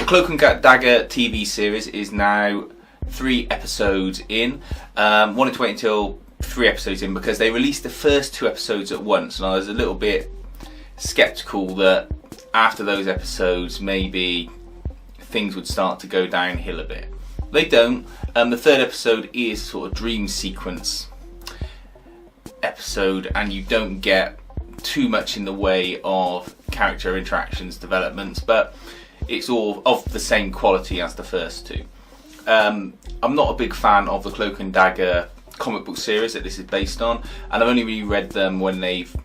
The Cloak and Dagger TV series is now 3 episodes in. Wanted to wait until 3 episodes in because they released the first 2 episodes at once, and I was a little bit sceptical that after those episodes maybe things would start to go downhill a bit. They don't. The 3rd episode is sort of dream sequence episode, and you don't get too much in the way of character interactions, developments, but it's all of the same quality as the first 2. I'm not a big fan of the Cloak and Dagger comic book series that this is based on, and I've only really read them when they've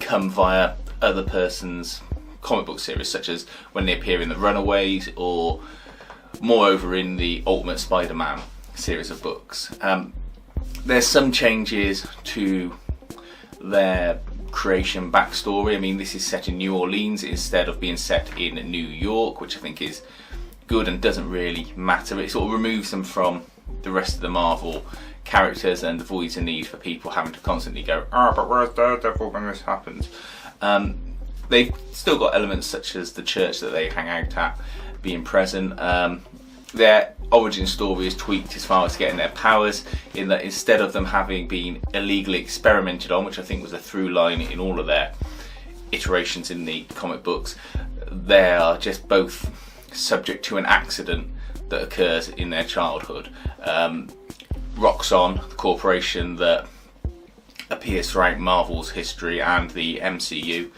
come via other person's comic book series, such as when they appear in the Runaways or moreover in the Ultimate Spider-Man series of books. There's some changes to their creation backstory. I mean, this is set in New Orleans instead of being set in New York, which I think is good and doesn't really matter. It sort of removes them from the rest of the Marvel characters and avoids a need for people having to constantly go, but where's Daredevil when this happens? They've still got elements such as the church that they hang out at being present. Their origin story is tweaked as far as getting their powers, in that instead of them having been illegally experimented on, which I think was a through line in all of their iterations in the comic books, they are just both subject to an accident that occurs in their childhood. Roxxon, the corporation that appears throughout Marvel's history and the MCU,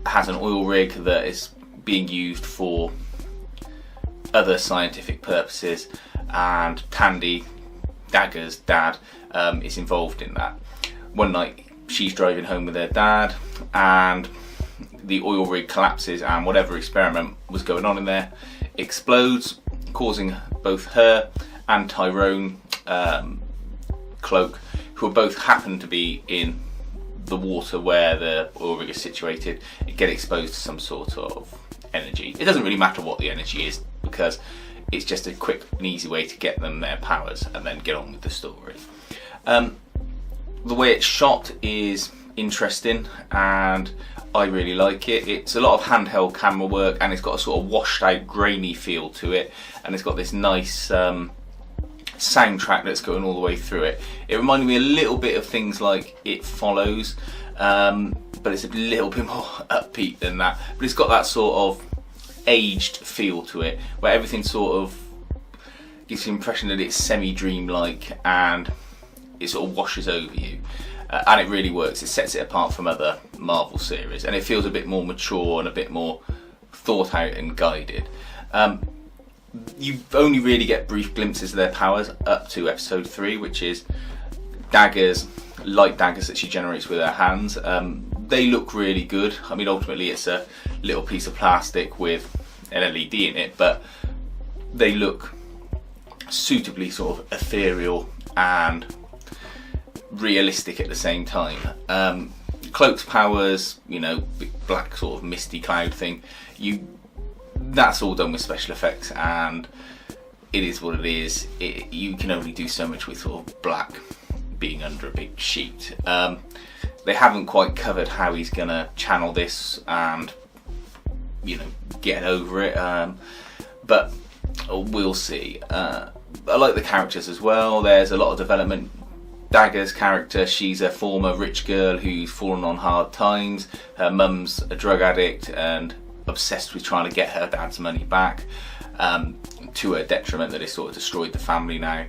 has an oil rig that is being used for other scientific purposes, and Tandy, Dagger's dad, is involved in that. One night she's driving home with her dad and the oil rig collapses, and whatever experiment was going on in there explodes, causing both her and Tyrone Cloak, who both happen to be in the water where the oil rig is situated, get exposed to some sort of energy. It doesn't really matter what the energy is, because it's just a quick and easy way to get them their powers and then get on with the story. The way it's shot is interesting and I really like it. It's a lot of handheld camera work, and it's got a sort of washed out grainy feel to it, and it's got this nice soundtrack that's going all the way through it. It reminded me a little bit of things like It Follows, but it's a little bit more upbeat than that. But it's got that sort of aged feel to it, where everything sort of gives you the impression that it's semi-dream-like and it sort of washes over you. And it really works. It sets it apart from other Marvel series, and it feels a bit more mature and a bit more thought out and guided. You only really get brief glimpses of their powers up to episode 3, which is daggers, light daggers that she generates with her hands. They look really good. I mean, ultimately it's a little piece of plastic with an LED in it, but they look suitably sort of ethereal and realistic at the same time. Cloak's powers, you know, big black sort of misty cloud thing, that's all done with special effects, and it is what it is. You can only do so much with sort of black being under a big sheet. They haven't quite covered how he's gonna channel this and, you know, get over it, but we'll see. I like the characters as well. There's a lot of development. Dagger's character, she's a former rich girl who's fallen on hard times. Her mum's a drug addict and obsessed with trying to get her dad's money back, to her detriment that it's sort of destroyed the family now.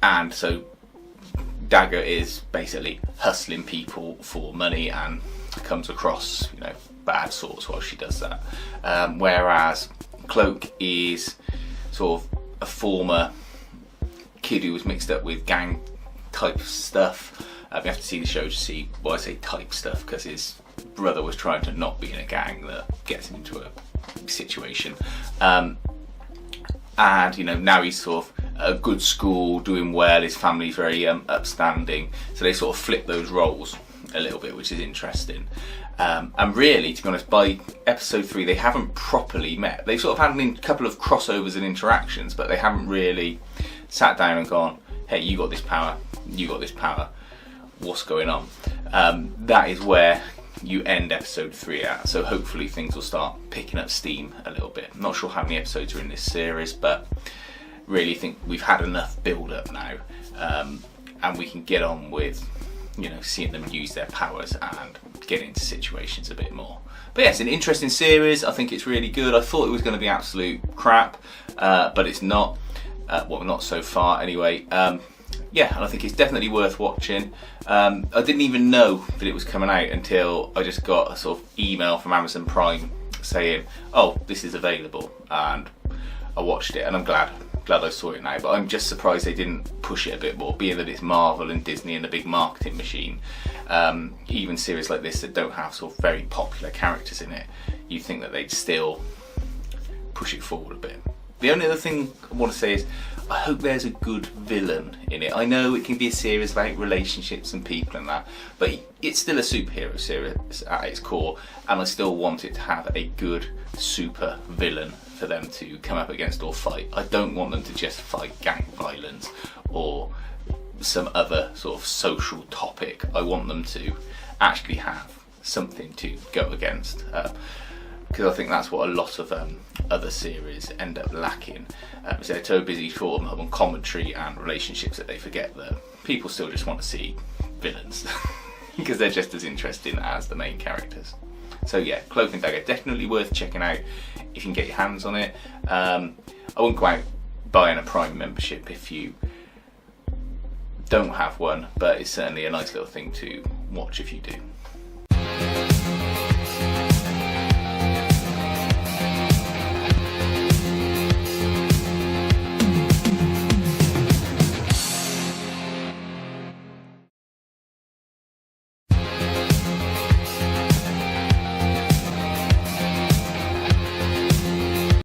And so Dagger is basically hustling people for money and comes across, you know, bad sorts while she does that. Whereas Cloak is sort of a former kid who was mixed up with gang type stuff. You have to see the show to see why I say type stuff, because his brother was trying to not be in a gang that gets him into a situation. And you know, now he's sort of at a good school, doing well, his family's very upstanding, so they sort of flip those roles a little bit, which is interesting. And really, to be honest, by episode 3 they haven't properly met. They've sort of had a couple of crossovers and interactions, but they haven't really sat down and gone, hey, you got this power, you got this power, what's going on? That is where you end episode 3 at. So hopefully things will start picking up steam a little bit. I'm not sure how many episodes are in this series, but really think we've had enough build up now, and we can get on with, you know, seeing them use their powers and get into situations a bit more. But yeah, it's an interesting series. I think it's really good. I thought it was going to be absolute crap, but it's not. Well, not so far anyway. Yeah, and I think it's definitely worth watching. I didn't even know that it was coming out until I just got a sort of email from Amazon Prime saying, oh, this is available, and I watched it, and I'm glad I saw it now. But I'm just surprised they didn't push it a bit more, being that it's Marvel and Disney and a big marketing machine. Even series like this that don't have sort of very popular characters in it, you'd think that they'd still push it forward a bit. The only other thing I want to say is I hope there's a good villain in it. I know it can be a series about relationships and people and that, but it's still a superhero series at its core, and I still want it to have a good super villain for them to come up against or fight. I don't want them to just fight gang violence or some other sort of social topic. I want them to actually have something to go against, because I think that's what a lot of other series end up lacking. Because they're so busy for on commentary and relationships that they forget that people still just want to see villains because they're just as interesting as the main characters. So yeah, Cloak and Dagger, definitely worth checking out if you can get your hands on it. I wouldn't go out buying a Prime membership if you don't have one, but it's certainly a nice little thing to watch if you do.